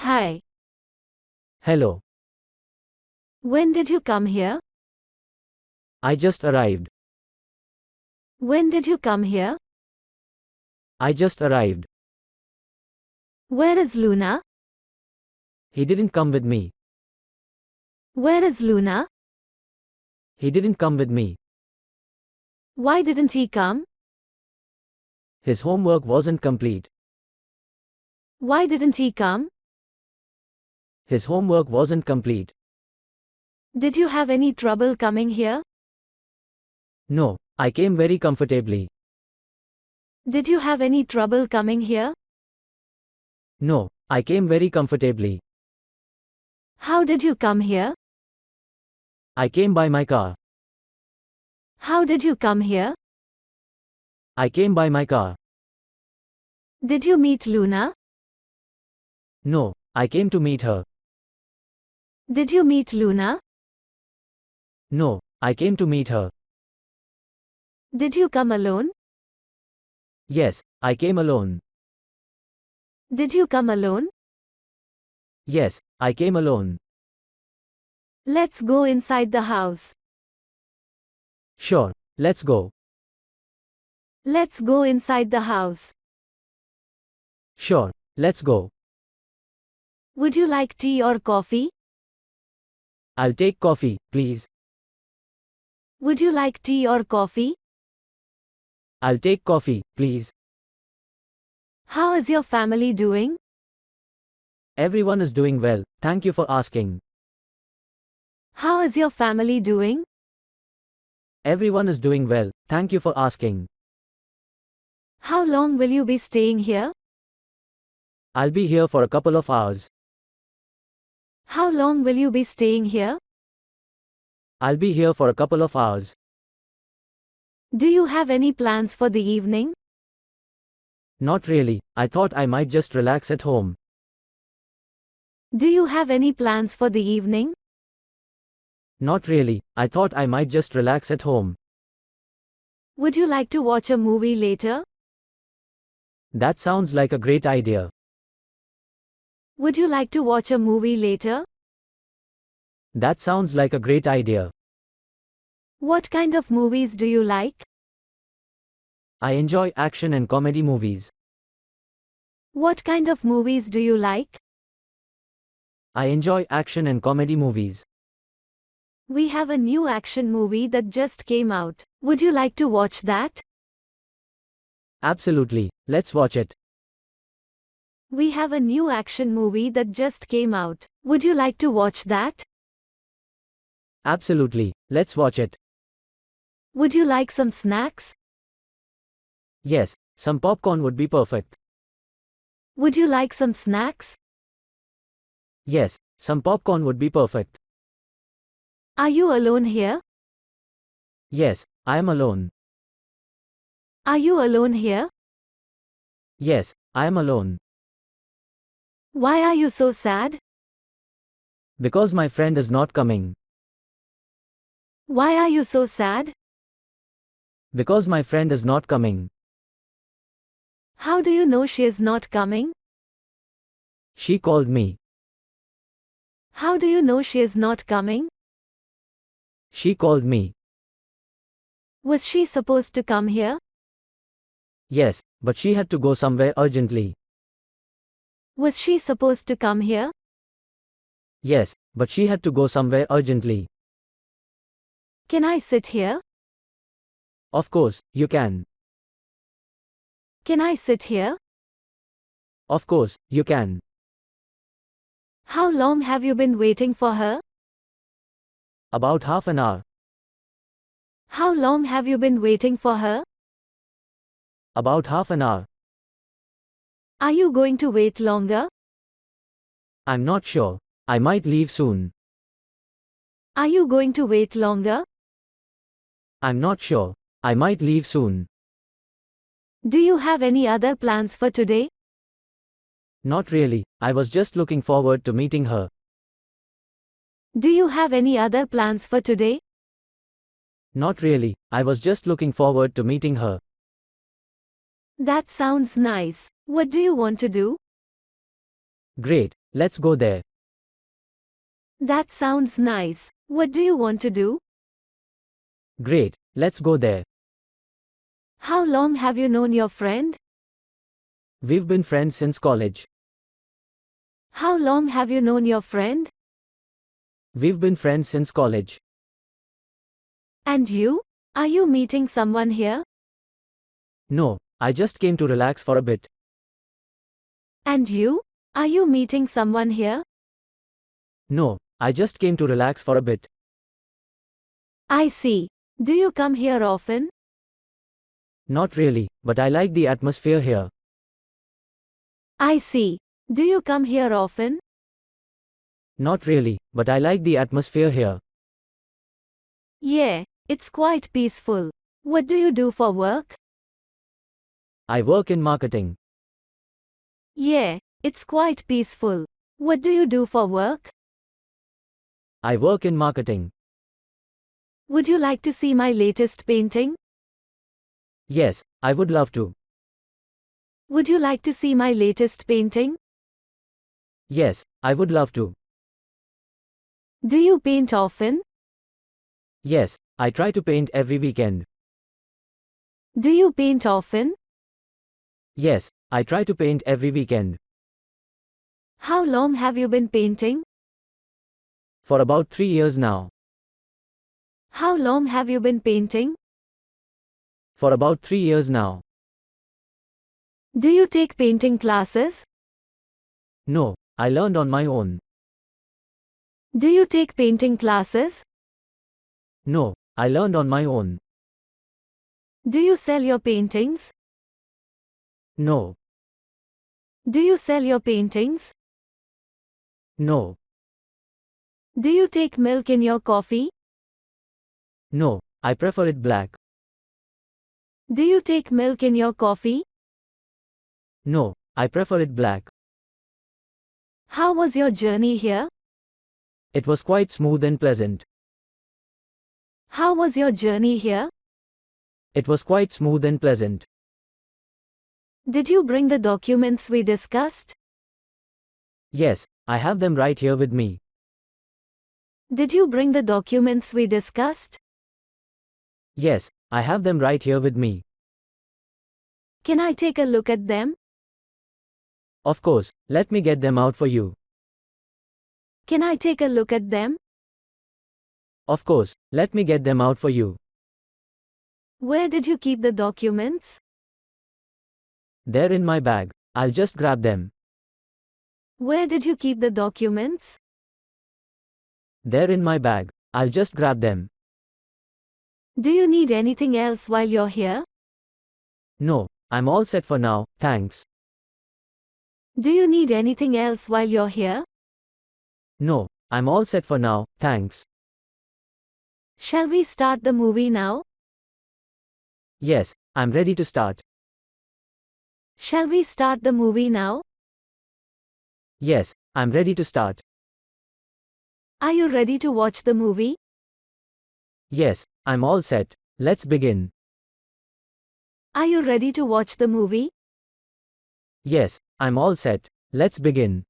Hi. Hello. When did you come here? I just arrived. When did you come here? I just arrived. Where is Luna? He didn't come with me. Where is Luna? He didn't come with me. Why didn't he come? His homework wasn't complete. Why didn't he come? His homework wasn't complete. Did you have any trouble coming here? No, I came very comfortably. Did you have any trouble coming here? No, I came very comfortably. How did you come here? I came by my car. How did you come here? I came by my car. Did you meet Luna? No, I came to meet her. Did you meet Luna? No, I came to meet her. Did you come alone? Yes, I came alone. Did you come alone? Yes, I came alone. Let's go inside the house. Sure, let's go. Let's go inside the house. Sure, let's go. Would you like tea or coffee? I'll take coffee, please. Would you like tea or coffee? I'll take coffee, please. How is your family doing? Everyone is doing well, thank you for asking. How is your family doing? Everyone is doing well, thank you for asking. How long will you be staying here? I'll be here for a couple of hours. How long will you be staying here? I'll be here for a couple of hours. Do you have any plans for the evening? Not really, I thought I might just relax at home. Do you have any plans for the evening? Not really, I thought I might just relax at home. Would you like to watch a movie later? That sounds like a great idea. Would you like to watch a movie later? That sounds like a great idea. What kind of movies do you like? I enjoy action and comedy movies. What kind of movies do you like? I enjoy action and comedy movies. We have a new action movie that just came out. Would you like to watch that? Absolutely, let's watch it. We have a new action movie that just came out. Would you like to watch that? Absolutely, let's watch it. Would you like some snacks? Yes, some popcorn would be perfect. Would you like some snacks? Yes, some popcorn would be perfect. Are you alone here? Yes, I am alone. Are you alone here? Yes, I am alone. Why are you so sad? Because my friend is not coming. Why are you so sad? Because my friend is not coming. How do you know she is not coming? She called me. How do you know she is not coming? She called me. Was she supposed to come here? Yes, but she had to go somewhere urgently. Was she supposed to come here? Yes, but she had to go somewhere urgently. Can I sit here? Of course, you can. Can I sit here? Of course, you can. How long have you been waiting for her? About half an hour. How long have you been waiting for her? About half an hour. Are you going to wait longer? I'm not sure. I might leave soon. Are you going to wait longer? I'm not sure. I might leave soon. Do you have any other plans for today? Not really, I was just looking forward to meeting her. Do you have any other plans for today? Not really, I was just looking forward to meeting her. That sounds nice. What do you want to do? Great, Let's go there. That sounds nice. What do you want to do? Great, let's go there. How long have you known your friend? We've been friends since college. How long have you known your friend? We've been friends since college. And you? Are you meeting someone here? No, I just came to relax for a bit. And you? Are you meeting someone here? No, I just came to relax for a bit. I see. Do you come here often? Not really, but I like the atmosphere here. I see. Do you come here often? Not really, but I like the atmosphere here. Yeah, it's quite peaceful. What do you do for work? I work in marketing. Yeah, it's quite peaceful. What do you do for work? I work in marketing. Would you like to see my latest painting? Yes, I would love to. Would you like to see my latest painting? Yes, I would love to. Do you paint often? Yes, I try to paint every weekend. Do you paint often? Yes, I try to paint every weekend. How long have you been painting? For about 3 years now. How long have you been painting? For about 3 years now. Do you take painting classes? No, I learned on my own. Do you take painting classes? No, I learned on my own. Do you sell your paintings? No, Do you sell your paintings? no, Do you take milk in your coffee? no, I prefer it black. Do you take milk in your coffee? No, I prefer it black. How was your journey here? It was quite smooth and pleasant. How was your journey here? It was quite smooth and pleasant. Did you bring the documents we discussed? Yes, I have them right here with me. Did you bring the documents we discussed? Yes, I have them right here with me. Can I take a look at them? Of course, let me get them out for you. Can I take a look at them? Of course, let me get them out for you. Where did you keep the documents? They're in my bag. I'll just grab them. Where did you keep the documents? They're in my bag. I'll just grab them. Do you need anything else while you're here? No, I'm all set for now, thanks. Do you need anything else while you're here? No, I'm all set for now, thanks. Shall we start the movie now? Yes, I'm ready to start. Shall we start the movie now? Yes, I'm ready to start. Are you ready to watch the movie? Yes, I'm all set. Let's begin. Are you ready to watch the movie? Yes, I'm all set. Let's begin.